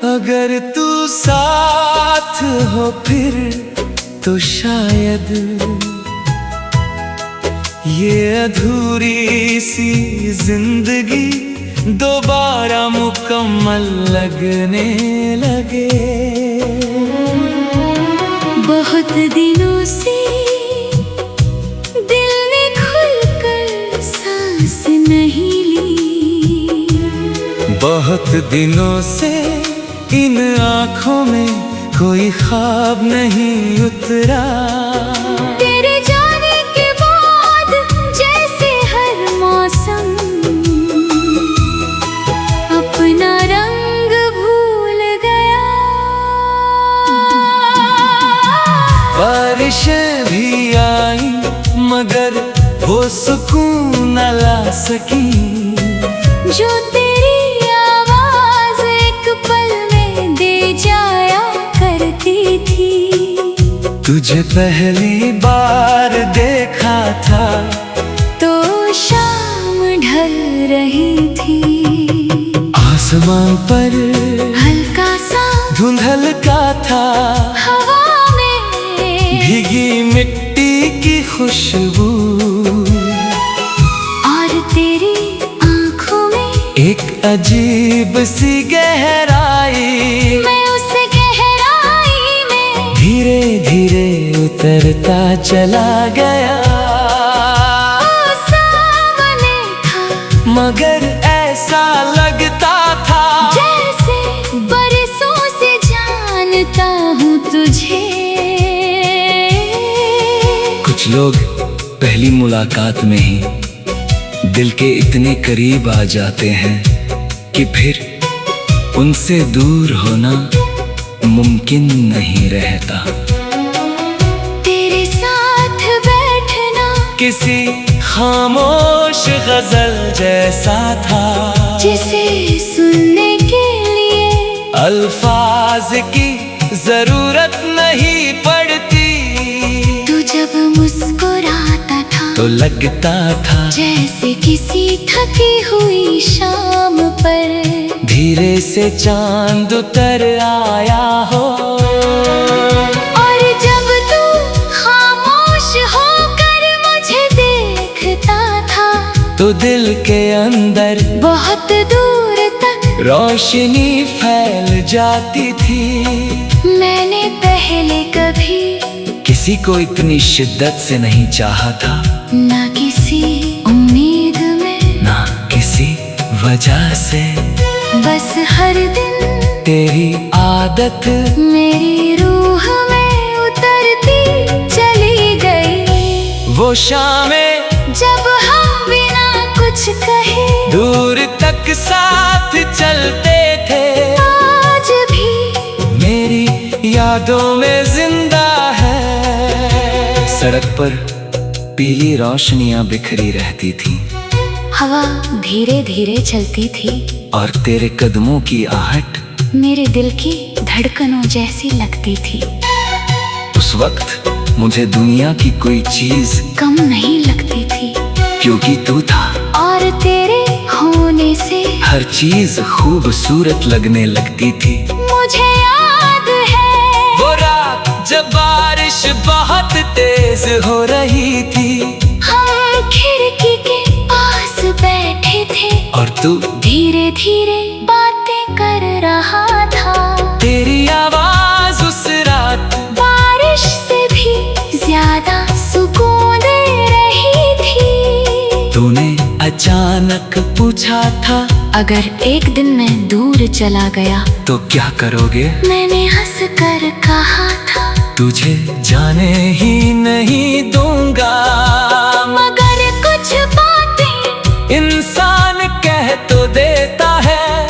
अगर तू साथ हो फिर तो शायद ये अधूरी सी जिंदगी दोबारा मुकम्मल लगने लगे। बहुत दिनों से दिल ने खुलकर सांस नहीं ली, बहुत दिनों से इन आँखों में कोई ख्वाब नहीं उतरा। तेरे जाने के बाद जैसे हर मौसम अपना रंग भूल गया। बारिशें भी आई मगर वो सुकून न ला सकी जो तेरी आवाज एक पल में दे जाया करती थी। तुझे पहली बार देखा था तो शाम ढल रही थी, आसमान पर हल्का सा धुंधल का था, हवा में भीगी मिट्टी की खुशबू और तेरी आंखों में एक अजीब सी गहराई। मैं उस गहराई में धीरे धीरे उतरता चला गया। वो सामने था मगर ऐसा लगता था जैसे बरसों से जानता हूँ तुझे। कुछ लोग पहली मुलाकात में ही दिल के इतने करीब आ जाते हैं कि फिर उनसे दूर होना मुमकिन नहीं रहता। तेरे साथ बैठना किसी खामोश गजल जैसा था जिसे सुनने के लिए अल्फाज की जरूरत नहीं पड़ती। तू जब मुस्कुराता था तो लगता था जैसे किसी थकी हुई शाम पर धीरे से चांद उतर आया हो। और जब तू खामोश होकर मुझे देखता था तो दिल के अंदर बहुत दूर तक रोशनी फैल जाती थी। मैंने पहले कभी किसी को इतनी शिद्दत से नहीं चाहा था, ना किसी उम्मीद में ना किसी वजह से। बस हर दिन तेरी आदत मेरी रूह में उतरती चली गई। वो शामें जब हम बिना कुछ कहे दूर तक साथ चलते थे, आज भी मेरी यादों में जिंदा है। सड़क पर पीली रोशनियां बिखरी रहती थी, हवा धीरे धीरे चलती थी और तेरे कदमों की आहट मेरे दिल की धड़कनों जैसी लगती थी। उस वक्त मुझे दुनिया की कोई चीज कम नहीं लगती थी क्योंकि तू था, और तेरे होने से हर चीज खूबसूरत लगने लगती थी। मुझे याद है वो रात जब बारिश बहुत तेज हो रही थी, हम खिड़की के पास बैठे थे और तू धीरे धीरे बातें कर रहा था। तेरी आवाज उस रात बारिश से भी ज्यादा सुकून दे रही थी। तूने अचानक पूछा था अगर एक दिन मैं दूर चला गया तो क्या करोगे। मैंने हंस कर कहा था तुझे जाने ही नहीं दूंगा। मगर कुछ बातें इंसान कह तो देता है,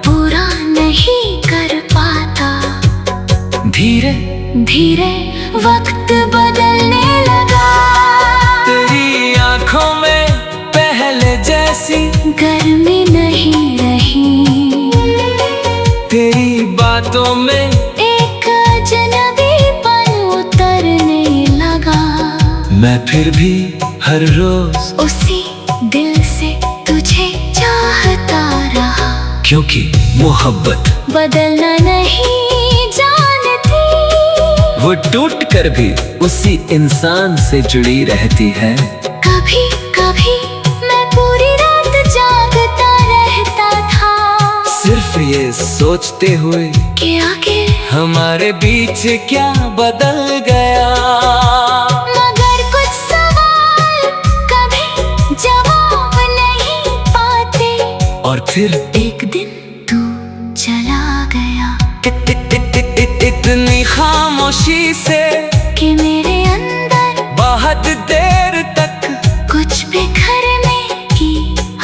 पूरा नहीं कर पाता। धीरे धीरे वक्त बदलने लगा, तेरी आंखों में पहले जैसी गर्मी नहीं रही। तेरी बातों में एक अजनबीपन उतरने लगा। मैं फिर भी हर रोज उसी दिल से तुझे चाहता रहा, क्योंकि मोहब्बत बदलना नहीं जानती, वो टूट कर भी उसी इंसान से जुड़ी रहती है। कभी कभी मैं पूरी रात जागता रहता था, सिर्फ ये सोचते हुए कि आगे हमारे बीच क्या बदल गया। मगर कुछ सवाल कभी जवाब नहीं पाते, और फिर एक दिन तू चला गया, इतनी खामोशी से कि मेरे अंदर बहुत देर तक कुछ बिखरने की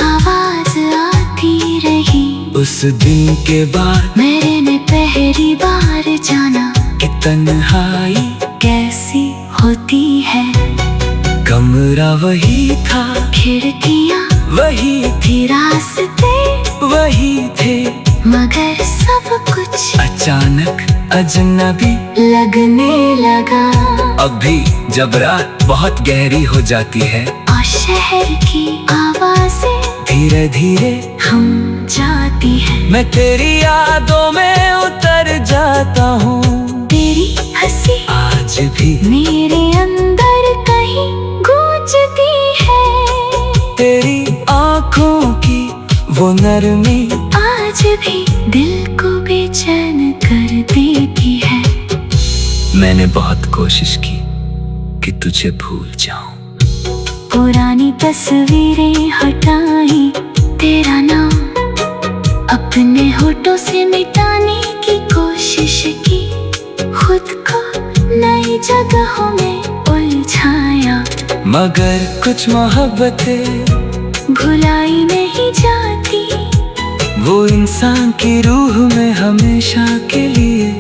आवाज आती रही। उस दिन के बाद मेरे ने पहली बार जाना कि तन्हाई कैसी होती है। कमरा वही था, खिड़कियाँ वही थी, रास्ते वही थे, मगर सब कुछ अचानक अजनबी लगने लगा। अब भी जब रात बहुत गहरी हो जाती है और शहर की आवाजें धीरे धीरे हम जाती है, मैं तेरी यादों में उतर जाता हूँ। तेरी हंसी आज भी मेरे अंदर कहीं गूंजती है, तेरी आँखों की वो नरमी आज भी दिल को बेचैन कर देती है। मैंने बहुत कोशिश की कि तुझे भूल जाऊं, पुरानी तस्वीरें हटाई, तेरा नाम अपने होठों से मिटाने की कोशिश की, खुद को नई जगहों में उलझाया, मगर कुछ मोहब्बतें भुलाई नहीं जाती, वो इंसान की रूह में हमेशा के लिए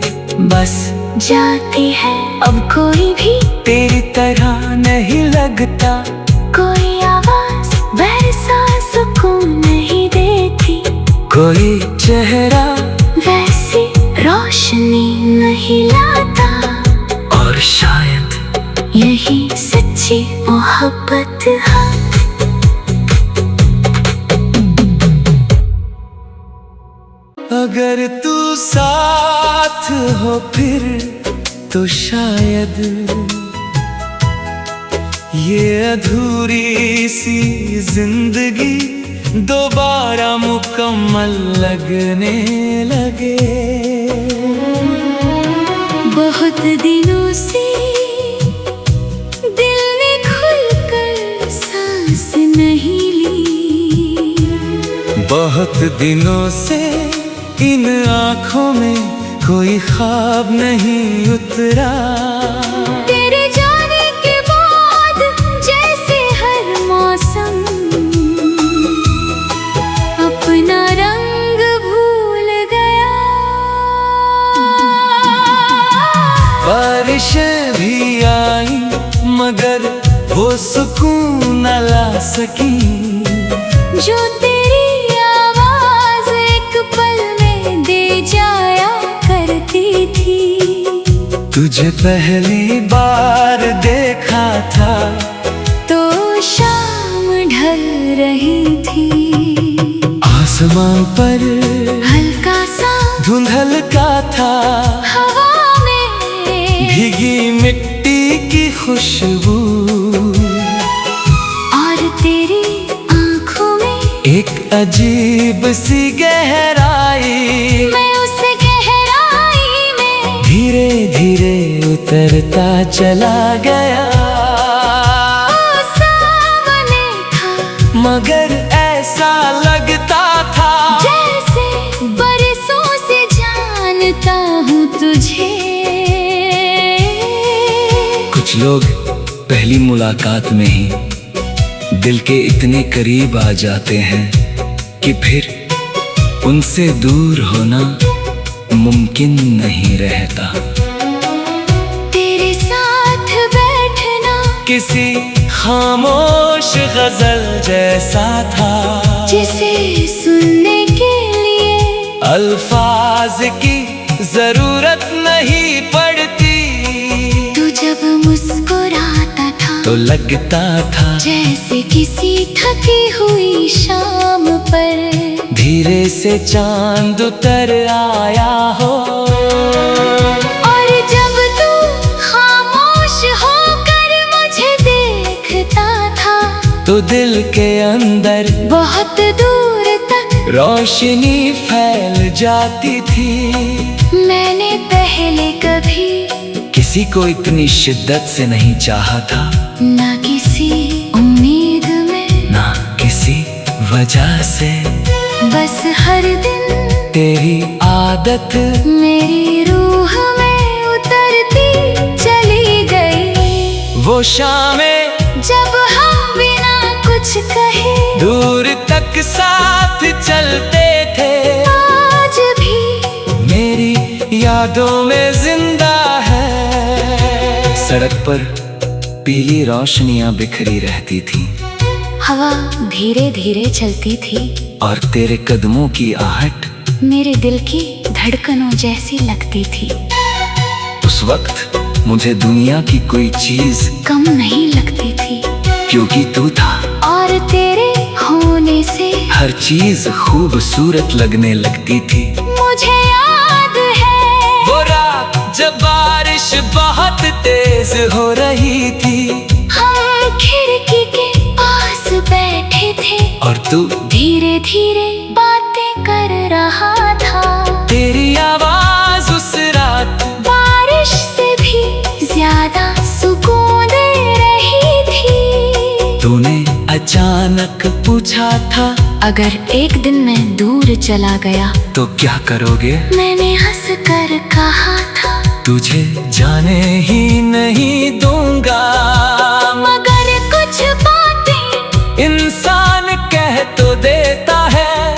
बस जाती है। अब कोई भी तेरी तरह नहीं लगता, कोई आवाज वैसा सुकून नहीं देती, कोई चेहरा वैसी रोशनी नहीं लाता, और शायद यही सच्ची मोहब्बत है। अगर तू साथ हो फिर तो शायद ये अधूरी सी जिंदगी दोबारा मुकम्मल लगने लगे। बहुत दिनों से दिल ने खुलकर सांस नहीं ली, बहुत दिनों से इन आँखों में कोई ख्वाब नहीं उतरा। तेरे जाने के बाद जैसे हर मौसम अपना रंग भूल गया, बारिशें भी आई मगर वो सुकून न ला सकी, जो तेरी आवाज एक पल में दे जाया करती थी। तुझे पहली बार देखा था तो शाम ढल रही थी, आसमान पर हल्का सा धुंधल का था, हवा में भीगी मिट्टी की खुशबू, और तेरी आंखों में एक अजीब सी गहराई, मैं उस गहराई में धीरे धीरे उतरता चला गया। ओ सामने था, मगर ऐसा लगता था जैसे बरसों से जानता हूँ तुझे। कुछ लोग पहली मुलाकात में ही दिल के इतने करीब आ जाते हैं कि फिर उनसे दूर होना मुमकिन नहीं रहता। तेरे साथ बैठना किसी खामोश गजल जैसा था, जिसे सुनने के लिए अल्फाज की जरूरत नहीं पड़ती। तू जब मुस्कुराता था तो लगता था जैसे किसी थकी हुई शाम पर धीरे से चांद उतर आया हो। और जब तू खामोश होकर मुझे देखता था तो दिल के अंदर बहुत दूर तक रोशनी फैल जाती थी। मैंने पहले कभी किसी को इतनी शिद्दत से नहीं चाहा था, ना किसी उम्मीद में, ना किसी वजह से। बस हर दिन तेरी आदत मेरी रूह में उतरती चली गई। वो शामें जब हम बिना कुछ कहे दूर तक साथ चलते थे, आज भी मेरी यादों में जिंदा है। सड़क पर पीली रोशनियां बिखरी रहती थी, हवा धीरे धीरे चलती थी और तेरे कदमों की आहट मेरे दिल की धड़कनों जैसी लगती थी। उस वक्त मुझे दुनिया की कोई चीज कम नहीं लगती थी, क्योंकि तू था। और तेरे होने से हर चीज खूबसूरत लगने लगती थी। मुझे याद है वो रात जब बारिश बहुत तेज हो रही थी, हम खिड़की के पास बैठे थे और तू धीरे धीरे बातें कर रहा था। तेरी आवाज उस रात बारिश से भी ज्यादा सुकून दे रही थी। तूने अचानक पूछा था, अगर एक दिन मैं दूर चला गया तो क्या करोगे? मैंने हंस कर कहा था, तुझे जाने ही नहीं दूंगा। मगर कुछ बातें इंसान कह तो देता है,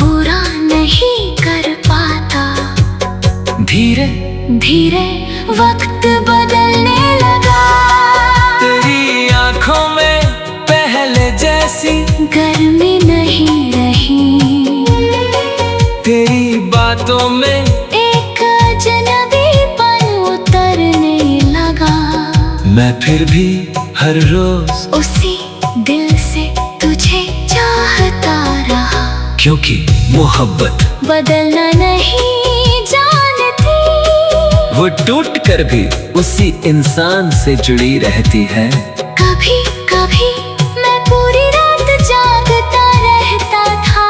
पूरा नहीं कर पाता। धीरे धीरे वक्त बदलने लगा, तेरी आंखों में पहले जैसी गर्मी नहीं रही। तेरी बातों में एक अजनबीपन उतरने लगा। मैं फिर भी हर रोज उसी दिल से तुझे चाहता रहा, क्योंकि मोहब्बत बदलना नहीं जानती। वो टूट कर भी उसी इंसान से जुड़ी रहती है। कभी कभी मैं पूरी रात जागता रहता था,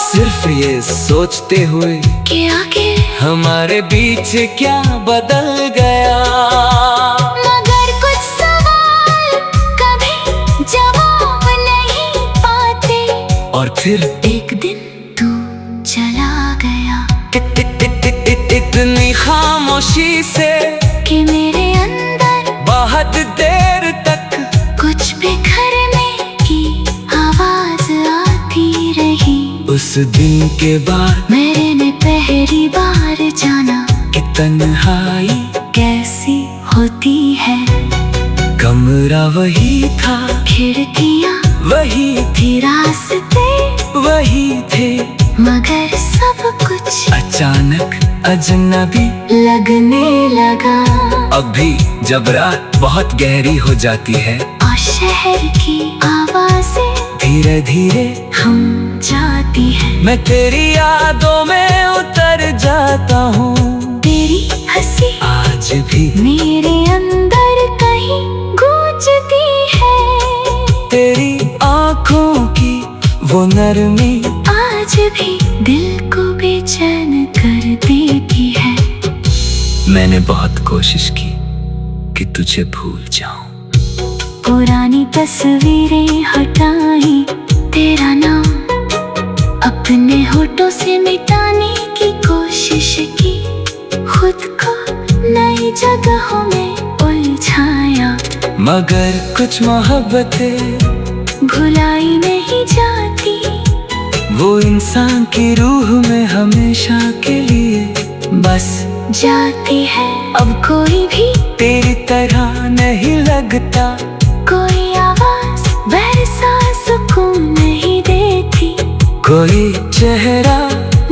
सिर्फ ये सोचते हुए कि आगे हमारे बीच क्या बदल गया। मगर कुछ सवाल कभी जवाब नहीं पाते। और फिर एक दिन तू चला गया, इतनी खामोशी से कि मेरे अंदर बहुत देर तक कुछ बिखरने की आवाज आती रही। उस दिन के बाद मैंने पहली बार जाना कि तन्हाई कैसी होती है। कमरा वही था, खिड़कियाँ वही थी, रास्ते वही थे, मगर सब कुछ अचानक अजनबी लगने लगा। अब भी जब रात बहुत गहरी हो जाती है और शहर की आवाजें धीरे धीरे हम जाती है, मैं तेरी यादों में उतर जाता हूँ। तेरी हंसी आज भी मेरे अंदर कहीं गूंजती है। तेरी आँखों की वो नरमी आज भी दिल को बेचैन कर देती है। मैंने बहुत कोशिश की कि तुझे भूल जाऊं, पुरानी तस्वीरें हटाई, तेरा नाम अपने होठों से मिटाने की कोशिश की। खुद को नई जगहों में उलझाया, मगर कुछ मोहब्बतें भुलाई नहीं जाती। वो इंसान की रूह में हमेशा के लिए बस जाती है। अब कोई भी तेरी तरह नहीं लगता, कोई आवाज वैसा सुकून नहीं देती, कोई चेहरा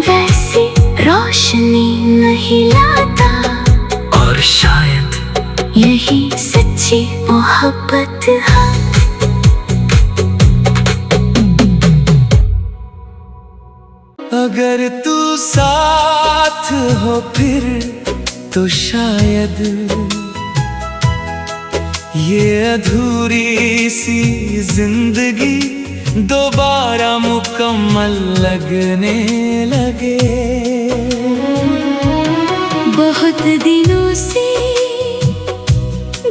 वैसी रोशनी नहीं लाता। और शायद यही सच्ची मोहब्बत मोहब्बत है। अगर तू साथ हो फिर तो शायद ये अधूरी सी जिंदगी दोबारा मुकम्मल लगने लगे। बहुत दिनों से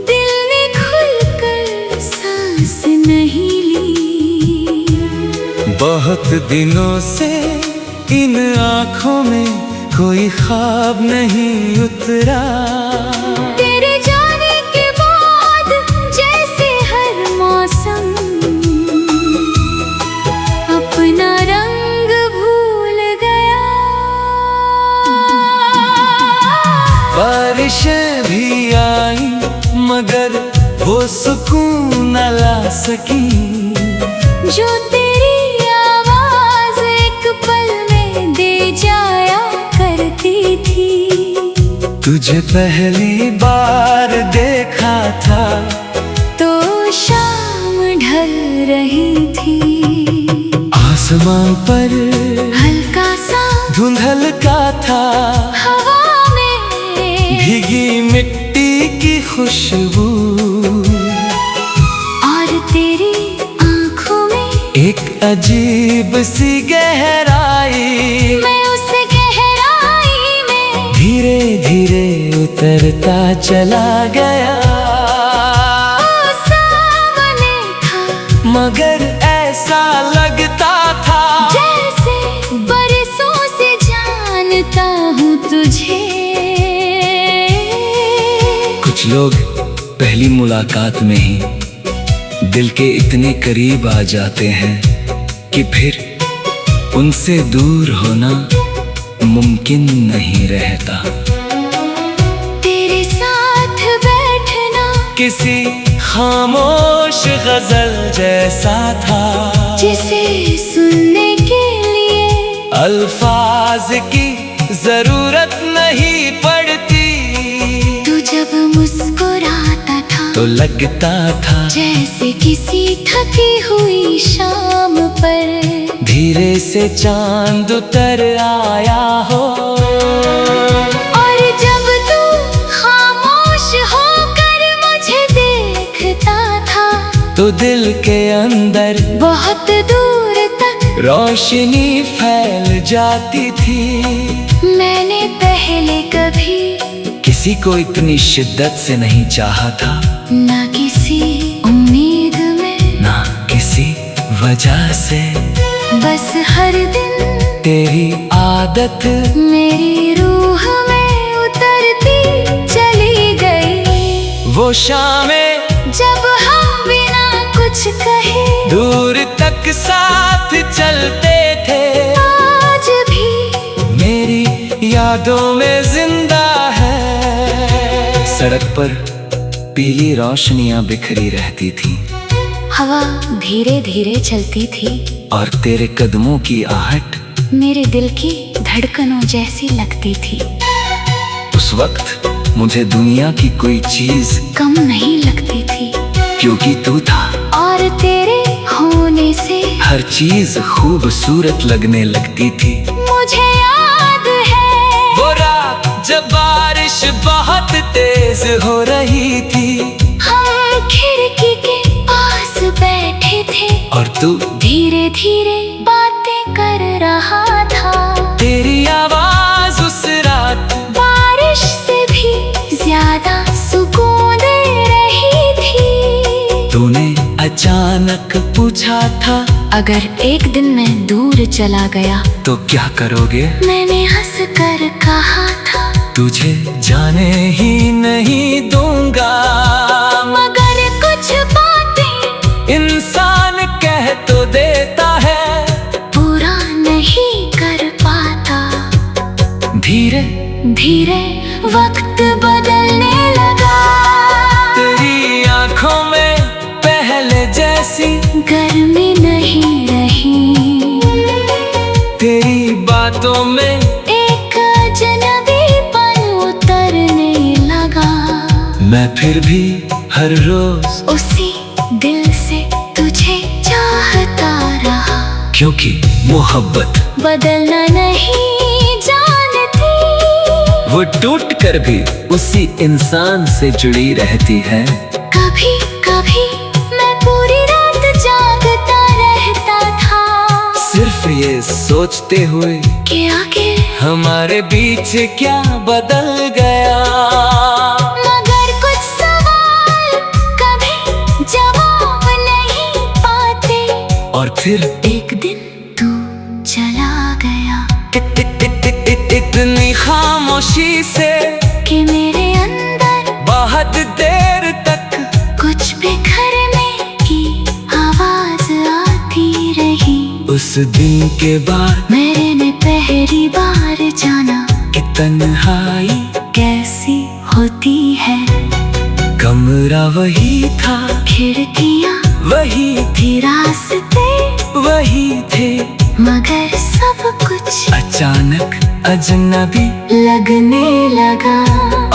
दिल ने खुलकर सांस नहीं ली, बहुत दिनों से इन आँखों में कोई ख्वाब नहीं उतरा। तेरे जाने के बाद जैसे हर मौसम अपना रंग भूल गया। बारिशें भी आई मगर वो सुकून न ला सकी जो तेरी आवाज एक पल में दे जाया करती थी। तुझे पहली बार देखा था तो शाम ढल रही थी, आसमान पर हल्का सा धुंधल का था, हवा में भीगी मिट्टी की खुशबू और तेरी आंखों में एक अजीब सी गहराई। मैं उस गहराई में धीरे धीरे उतरता चला गया। वो सामने था मगर ऐसा लगता था जैसे बरसों से जानता हूँ तुझे। कुछ लोग पहली मुलाकात में ही दिल के इतने करीब आ जाते हैं कि फिर उनसे दूर होना मुमकिन नहीं रहता। तेरे साथ बैठना किसी खामोश गजल जैसा था जिसे सुनने के लिए अल्फाज की जरूरत नहीं पड़ती। तू जब मुस्कुराता था तो लगता था जैसे किसी थकी हुई शाम पर धीरे से चांद उतर आया हो। और जब तू खामोश होकर मुझे देखता था तो दिल के अंदर बहुत दूर तक रोशनी फैल जाती थी। मैंने पहले कभी किसी को इतनी शिद्दत से नहीं चाहा था, ना किसी उम्मीद में ना किसी वजह से। बस हर दिन तेरी आदत मेरी रूह में उतरती चली गई। वो शामें जब हम बिना कुछ कहे दूर तक साथ चलते थे, आज भी मेरी यादों में जिंदा है। सड़क पर पीली रोशनियां बिखरी रहती थी हवा धीरे धीरे चलती थी और तेरे कदमों की आहट मेरे दिल की धड़कनों जैसी लगती थी। उस वक्त मुझे दुनिया की कोई चीज कम नहीं लगती थी क्योंकि तू था और तेरे होने से हर चीज खूबसूरत लगने लगती थी। मुझे याद है वो रात जब बारिश बहुत तेज हो रही थी हम खिड़की के पास बैठे थे और तू धीरे धीरे बातें कर रहा था। तेरी आवाज उस रात बारिश से भी ज्यादा सुकून दे रही थी। तूने अचानक पूछा था अगर एक दिन मैं दूर चला गया तो क्या करोगे। मैंने हंस कर कहा था तुझे जाने ही नहीं दूंगा। मगर कुछ बातें इंसान कह तो देता है पूरा नहीं कर पाता। धीरे धीरे वक्त बदलने लगा, तेरी आंखों में पहले जैसी गर्मी नहीं रही। तेरी बातों में एक अजनबीपन उतरने लगा। मैं फिर भी हर रोज उसी दिल से तुझे चाहता रहा, क्योंकि मोहब्बत बदलना नहीं जानती। वो टूट कर भी उसी इंसान से जुड़ी रहती है। कभी कभी मैं पूरी रात जागता रहता था, सिर्फ ये सोचते हुए कि आखिर हमारे बीच क्या बदल गया। मगर कुछ सवाल कभी जवाब नहीं पाते, और फिर एक दिन तू चला गया। इतनी खामोशी से कि मेरे अंदर बहुत देर तक कुछ बिखरने की आवाज आती रही। उस दिन के बाद मैंने पहली बार जाना कि तन्हाई कैसी होती है। कमरा वही था, खिड़कियाँ वही थी, रास्ते वही थे, मगर सब कुछ अचानक अजनबी लगने लगा।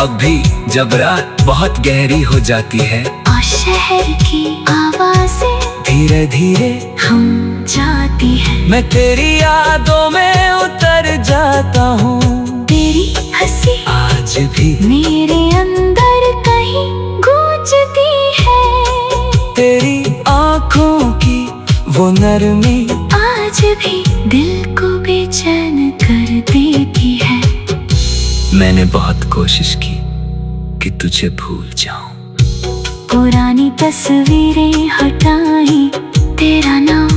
अब भी जब रात बहुत गहरी हो जाती है और शहर की आवाजें धीरे धीरे हम जाती है, मैं तेरी यादों में उतर जाता हूँ। तेरी हंसी आज भी मेरे अंदर कहीं गूंजती है। तेरी आँखों की वो नरमी आज भी दिल को बेचैन कर देती है। मैंने बहुत कोशिश की कि तुझे भूल जाऊं, पुरानी तस्वीरें हटाई, तेरा नाम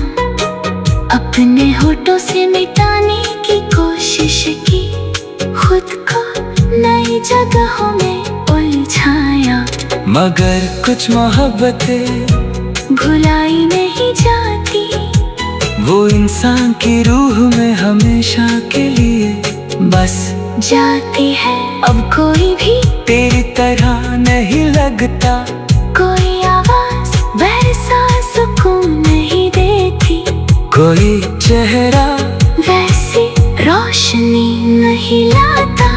अपने होठों से मिटाने की कोशिश की, खुद को नई जगहों में उलझाया, मगर कुछ मोहब्बतें भुलाई नहीं जाती। वो इंसान की रूह में हमेशा के लिए बस जाती है। अब कोई भी तेरी तरह नहीं लगता, कोई आवाज वैसा सुकून नहीं देती, कोई चेहरा वैसी रोशनी नहीं लाता।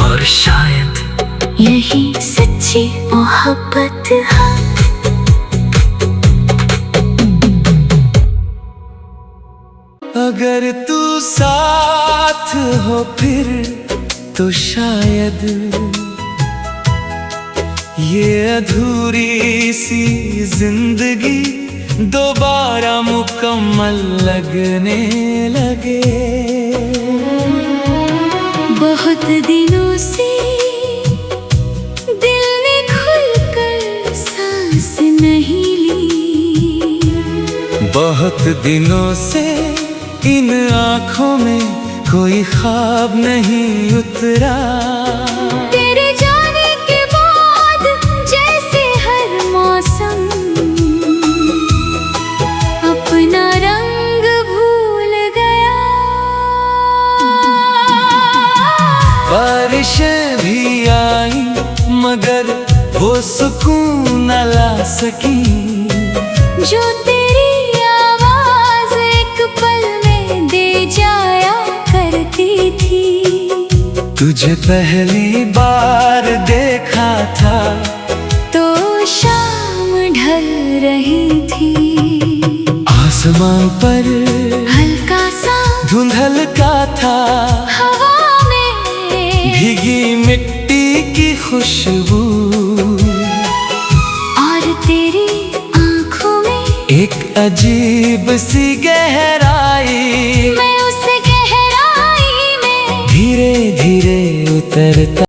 और शायद यही सच्ची मोहब्बत है। अगर तू साथ हो फिर तो शायद ये अधूरी सी जिंदगी दोबारा मुकम्मल लगने लगे। बहुत दिनों से दिल ने खुलकर सांस नहीं ली, बहुत दिनों से इन आँखों में कोई ख्वाब नहीं उतरा। तेरे जाने के बाद जैसे हर मौसम अपना रंग भूल गया। बारिशें भी आई मगर वो सुकून न ला सकी, जो तेरी आवाज एक पल में दे जाया करती थी। तुझे पहली बार देखा था तो शाम ढल रही थी, आसमान पर हल्का सा धुंधल का था, हवा में भीगी मिट्टी की खुशबू, और तेरी आंखों में एक अजीब सी गहराई मैं उस गहराई में धीरे धीरे उतरता।